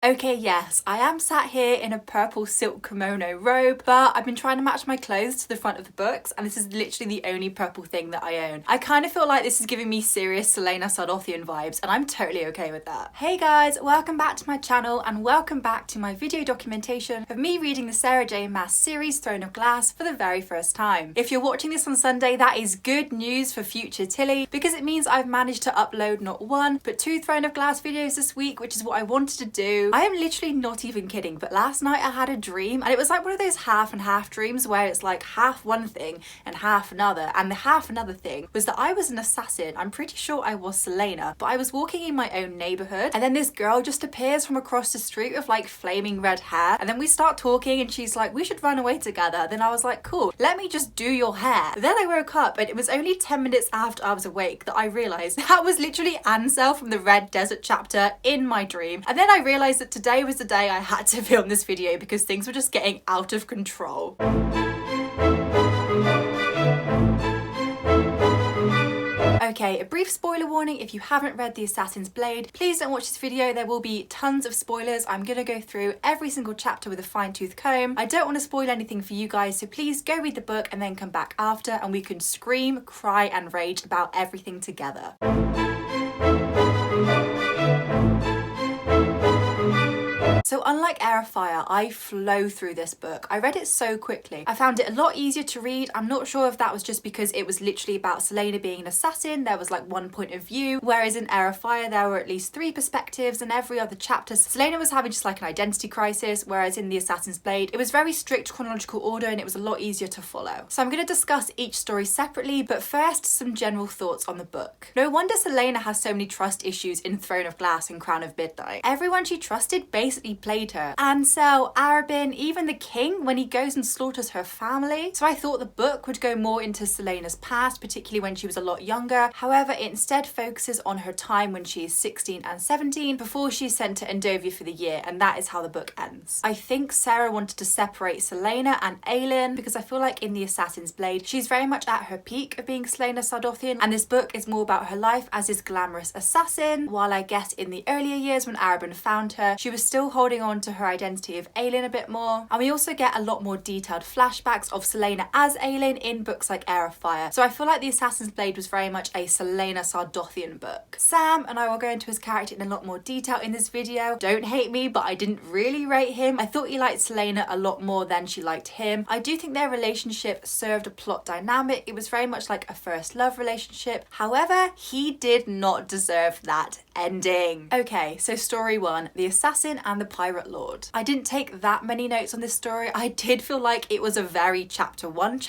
Okay, yes, I am sat here in a purple silk kimono robe, but I've been trying to match my clothes to the front of the books, and this is literally the only purple thing that I own. I kind of feel like this is giving me serious Celaena Sardothian vibes, and I'm totally okay with that. Hey guys, welcome back to my channel, and welcome back to my video documentation of me reading the Sarah J Maas series Throne of Glass for the very first time. If you're watching this on Sunday, that is good news for future Tilly, because it means I've managed to upload not one, but 2 Throne of Glass videos this week, which is what I wanted to do. I am literally not even kidding, but last night I had a dream, and it was like one of those half and half dreams where it's like half one thing and half another, and the half another thing was that I was an assassin. I'm pretty sure I was Celaena, but I was walking in my own neighborhood, and then this girl just appears from across the street with like flaming red hair, and then we start talking and she's like, we should run away together. Then I was like, cool, let me just do your hair. Then I woke up, and it was only 10 minutes after I was awake that I realized that was literally Ansel from the Red Desert chapter in my dream. And then I realized that today was the day I had to film this video because things were just getting out of control. Okay, a brief spoiler warning: if you haven't read The Assassin's Blade, please don't watch this video. There will be tons of spoilers. I'm gonna go through every single chapter with a fine-tooth comb. I don't want to spoil anything for you guys, so please go read the book and then come back after and we can scream, cry and rage about everything together. So unlike Heir of Fire, I flow through this book. I read it so quickly. I found it a lot easier to read. I'm not sure if that was just because it was literally about Celaena being an assassin. There was like one point of view, whereas in Heir of Fire there were at least 3 perspectives, and every other chapter Celaena was having just like an identity crisis, whereas in The Assassin's Blade it was very strict chronological order and it was a lot easier to follow. So I'm going to discuss each story separately, but first some general thoughts on the book. No wonder Celaena has so many trust issues in Throne of Glass and Crown of Midnight. Everyone she trusted basically played her. Ansel, Arabin, even the king when he goes and slaughters her family. So I thought the book would go more into Celaena's past, particularly when she was a lot younger. However, it instead focuses on her time when she is 16 and 17 before she's sent to Endovia for the year, and that is how the book ends. I think Sarah wanted to separate Celaena and Aelin because I feel like in The Assassin's Blade she's very much at her peak of being Celaena Sardothian, and this book is more about her life as this glamorous assassin, while I guess in the earlier years when Arabin found her she was still holding on to her identity of Aelin a bit more. And we also get a lot more detailed flashbacks of Celaena as Aelin in books like Heir of Fire. So I feel like The Assassin's Blade was very much a Celaena Sardothian book. Sam, and I will go into his character in a lot more detail in this video. Don't hate me, but I didn't really rate him. I thought he liked Celaena a lot more than she liked him. I do think their relationship served a plot dynamic. It was very much like a first love relationship. However, he did not deserve that ending. Okay, so story 1, The Assassin and the Pirate Lord. I didn't take that many notes on this story. I did feel like it was a very chapter one,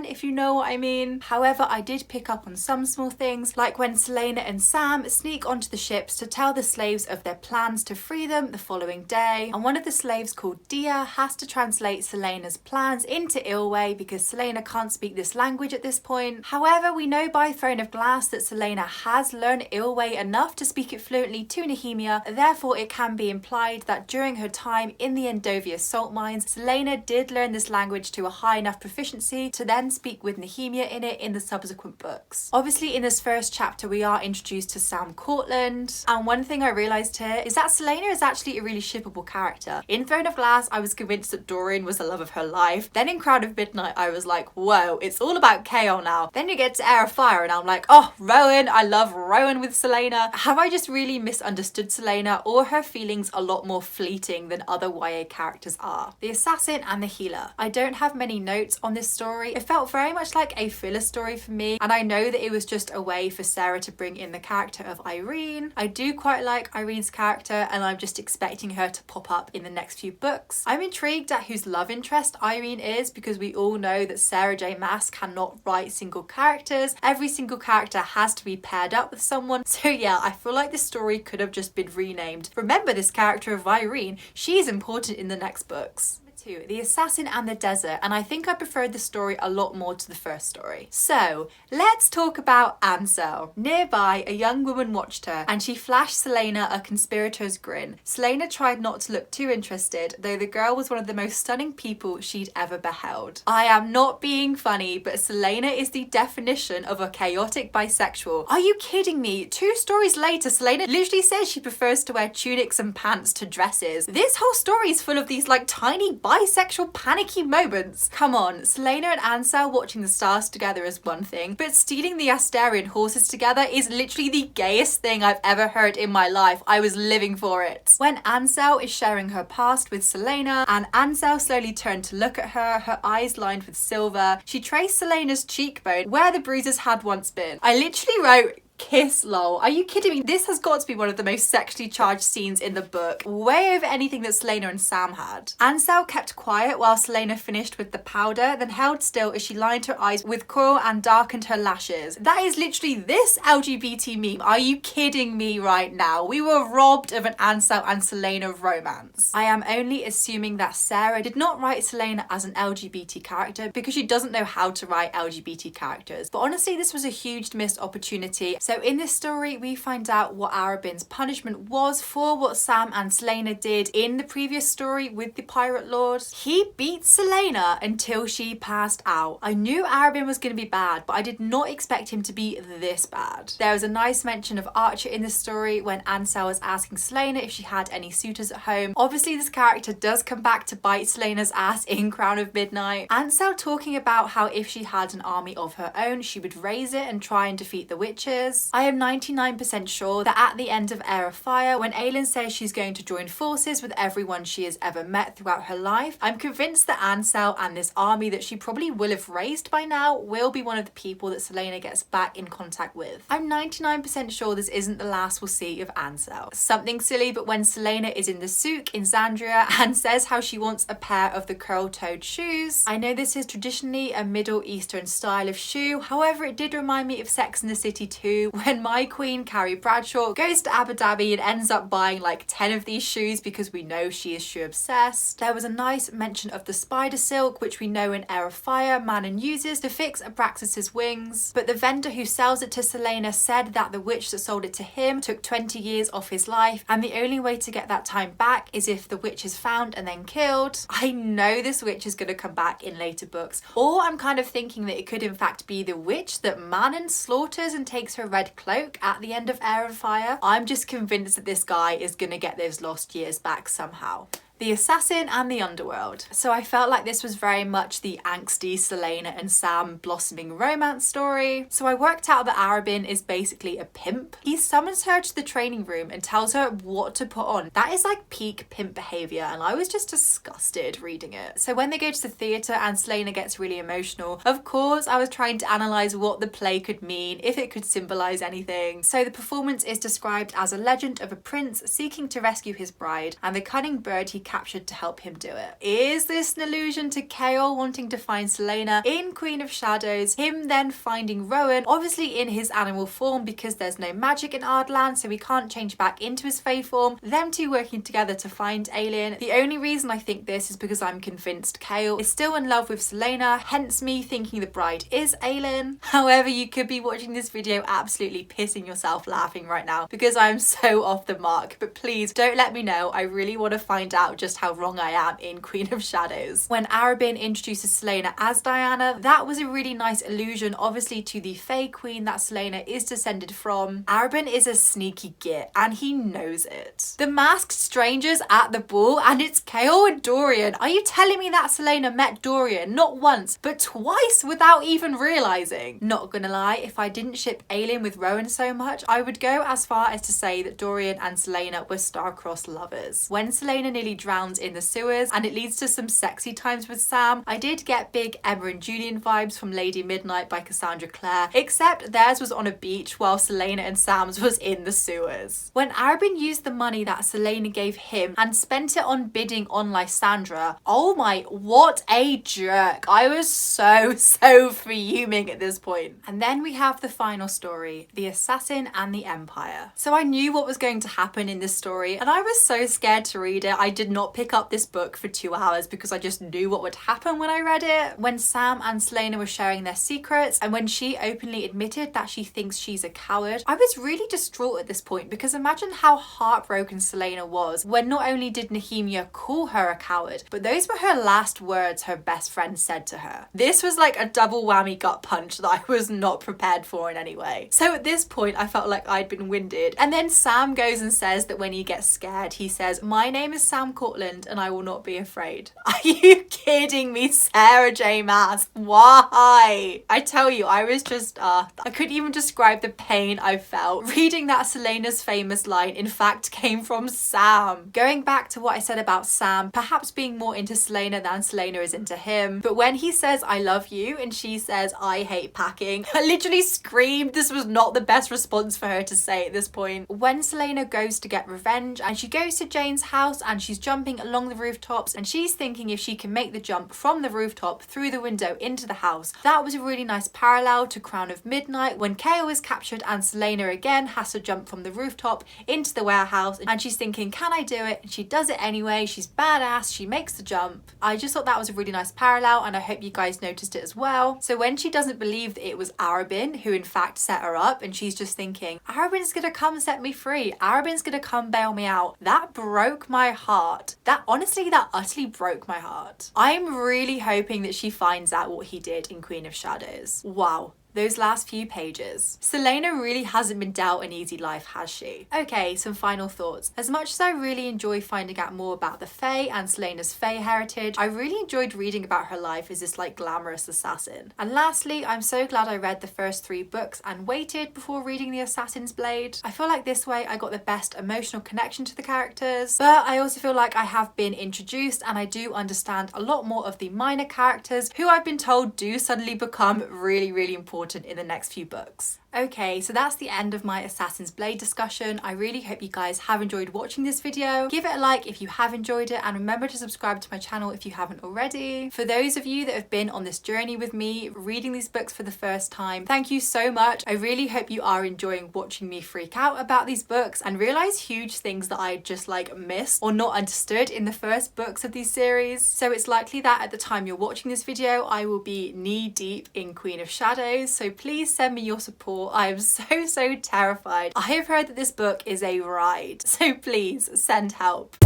if you know what I mean. However, I did pick up on some small things, like when Celaena and Sam sneak onto the ships to tell the slaves of their plans to free them the following day, and one of the slaves called Dia has to translate Celaena's plans into Ilway because Celaena can't speak this language at this point. However, we know by Throne of Glass that Celaena has learned Ilway enough to speak it fluently to Nehemia, therefore it can be implied that during her time in the Endovia salt mines, Celaena did learn this language to a high enough proficiency to then speak with Nehemia in it in the subsequent books. Obviously in this first chapter we are introduced to Sam Cortland, and one thing I realised here is that Celaena is actually a really shippable character. In Throne of Glass I was convinced that Dorian was the love of her life, then in Crown of Midnight I was like, whoa, it's all about Chaol now. Then you get to Heir of Fire and I'm like, oh, Rowan, I love Rowan with Celaena. Have I just really misunderstood Celaena, or her feelings a lot more fleeting than other YA characters are? The Assassin and the Healer. I don't have many notes on this story. It felt very much like a filler story for me, and I know that it was just a way for Sarah to bring in the character of Irene. I do quite like Irene's character, and I'm just expecting her to pop up in the next few books. I'm intrigued at whose love interest Irene is, because we all know that Sarah J Maas cannot write single characters. Every single character has to be paired up with someone. So yeah, I feel like this story could have just been renamed. Remember this character of Irene, she's important in the next books. 2, The Assassin and the Desert, and I think I preferred the story a lot more to the first story. So, let's talk about Ansel. Nearby, a young woman watched her, and she flashed Celaena a conspirator's grin. Celaena tried not to look too interested, though the girl was one of the most stunning people she'd ever beheld. I am not being funny, but Celaena is the definition of a chaotic bisexual. Are you kidding me? 2 stories later, Celaena literally says she prefers to wear tunics and pants to dresses. This whole story is full of these like tiny bisexual panicky moments. Come on, Celaena and Ansel watching the stars together is one thing, but stealing the Asterian horses together is literally the gayest thing I've ever heard in my life. I was living for it. When Ansel is sharing her past with Celaena and Ansel slowly turned to look at her, her eyes lined with silver, she traced Celaena's cheekbone where the bruises had once been. I literally wrote, kiss lol. Are you kidding me? This has got to be one of the most sexually charged scenes in the book, way over anything that Celaena and Sam had. Ansel kept quiet while Celaena finished with the powder, then held still as she lined her eyes with coral and darkened her lashes. That is literally this LGBT meme. Are you kidding me right now? We were robbed of an Ansel and Celaena romance. I am only assuming that Sarah did not write Celaena as an LGBT character because she doesn't know how to write LGBT characters. But honestly, this was a huge missed opportunity. So in this story, we find out what Arobyn's punishment was for what Sam and Celaena did in the previous story with the Pirate Lord. He beat Celaena until she passed out. I knew Arobyn was going to be bad, but I did not expect him to be this bad. There was a nice mention of Archer in this story when Ansel was asking Celaena if she had any suitors at home. Obviously, this character does come back to bite Celaena's ass in Crown of Midnight. Ansel talking about how if she had an army of her own, she would raise it and try and defeat the witches. I am 99% sure that at the end of Heir of Fire, when Aelin says she's going to join forces with everyone she has ever met throughout her life, I'm convinced that Ansel and this army that she probably will have raised by now will be one of the people that Celaena gets back in contact with. I'm 99% sure this isn't the last we'll see of Ansel. Something silly, but when Celaena is in the souk in Xandria and says how she wants a pair of the curl-toed shoes, I know this is traditionally a Middle Eastern style of shoe, however it did remind me of Sex and the City 2 when my queen Carrie Bradshaw goes to Abu Dhabi and ends up buying like 10 of these shoes because we know she is shoe obsessed. There was a nice mention of the spider silk, which we know in Heir of Fire Manon uses to fix Abraxas's wings, but the vendor who sells it to Celaena said that the witch that sold it to him took 20 years off his life, and the only way to get that time back is if the witch is found and then killed. I know this witch is going to come back in later books, or I'm kind of thinking that it could in fact be the witch that Manon slaughters and takes her red cloak at the end of Heir of Fire. I'm just convinced that this guy is going to get those lost years back somehow. The Assassin and the Underworld. So I felt like this was very much the angsty Celaena and Sam blossoming romance story. So I worked out that Arobyn is basically a pimp. He summons her to the training room and tells her what to put on. That is like peak pimp behaviour, and I was just disgusted reading it. So when they go to the theatre and Celaena gets really emotional, of course I was trying to analyse what the play could mean, if it could symbolise anything. So the performance is described as a legend of a prince seeking to rescue his bride and the cunning bird he captured to help him do it. Is this an allusion to Chaol wanting to find Celaena in Queen of Shadows, him then finding Rowan, obviously in his animal form because there's no magic in Ardland so he can't change back into his fae form, them two working together to find Aelin? The only reason I think this is because I'm convinced Chaol is still in love with Celaena, hence me thinking the bride is Aelin. However, you could be watching this video absolutely pissing yourself laughing right now because I'm so off the mark, but please don't let me know. I really want to find out just how wrong I am in Queen of Shadows. When Arobyn introduces Celaena as Diana, that was a really nice allusion obviously to the Fae Queen that Celaena is descended from. Arobyn is a sneaky git and he knows it. The masked strangers at the ball and it's Chaol and Dorian. Are you telling me that Celaena met Dorian not once but twice without even realising? Not gonna lie, if I didn't ship Aelin with Rowan so much, I would go as far as to say that Dorian and Celaena were star-crossed lovers. When Celaena nearly drowns in the sewers and it leads to some sexy times with Sam, I did get big Emma and Julian vibes from Lady Midnight by Cassandra Clare, except theirs was on a beach while Celaena and Sam's was in the sewers. When Arobyn used the money that Celaena gave him and spent it on bidding on Lysandra, oh my, what a jerk. I was so fuming at this point. And then we have the final story, The Assassin and the Empire. So I knew what was going to happen in this story and I was so scared to read it. I did not pick up this book for 2 hours because I just knew what would happen when I read it. When Sam and Celaena were sharing their secrets, and when she openly admitted that she thinks she's a coward, I was really distraught at this point, because imagine how heartbroken Celaena was when not only did Nehemia call her a coward, but those were her last words her best friend said to her. This was like a double whammy gut punch that I was not prepared for in any way. So at this point I felt like I'd been winded, and then Sam goes and says that when he gets scared, he says, "My name is Sam Cortland and I will not be afraid." Are you kidding me, Sarah J Maas? Why? I tell you, I was just I couldn't even describe the pain I felt reading that Celaena's famous line in fact came from Sam. Going back to what I said about Sam perhaps being more into Celaena than Celaena is into him, but when he says "I love you" and she says "I hate packing," I literally screamed. This was not the best response for her to say at this point. When Celaena goes to get revenge and she goes to Jane's house and she's jumping along the rooftops and she's thinking if she can make the jump from the rooftop through the window into the house, that was a really nice parallel to Crown of Midnight when Chaol is captured and Celaena again has to jump from the rooftop into the warehouse, and she's thinking, can I do it? And she does it anyway. She's badass. She makes the jump. I just thought that was a really nice parallel, and I hope you guys noticed it as well. So when she doesn't believe that it was Arobynn who in fact set her up, and she's just thinking, Arobynn's gonna come set me free. Arobynn's gonna come bail me out. That broke my heart. That utterly broke my heart. I'm really hoping that she finds out what he did in Queen of Shadows. Wow. Those last few pages. Celaena really hasn't been dealt an easy life, has she? Okay, some final thoughts. As much as I really enjoy finding out more about the Fae and Celaena's Fae heritage, I really enjoyed reading about her life as this like glamorous assassin. And lastly, I'm so glad I read the first 3 books and waited before reading The Assassin's Blade. I feel like this way I got the best emotional connection to the characters, but I also feel like I have been introduced and I do understand a lot more of the minor characters who I've been told do suddenly become really, really important in the next few books. Okay, so that's the end of my Assassin's Blade discussion. I really hope you guys have enjoyed watching this video. Give it a like if you have enjoyed it, and remember to subscribe to my channel if you haven't already. For those of you that have been on this journey with me, reading these books for the first time, thank you so much. I really hope you are enjoying watching me freak out about these books and realize huge things that I just like missed or not understood in the first books of these series. So it's likely that at the time you're watching this video, I will be knee deep in Queen of Shadows, so please send me your support. I am so terrified. I have heard that this book is a ride, so please send help.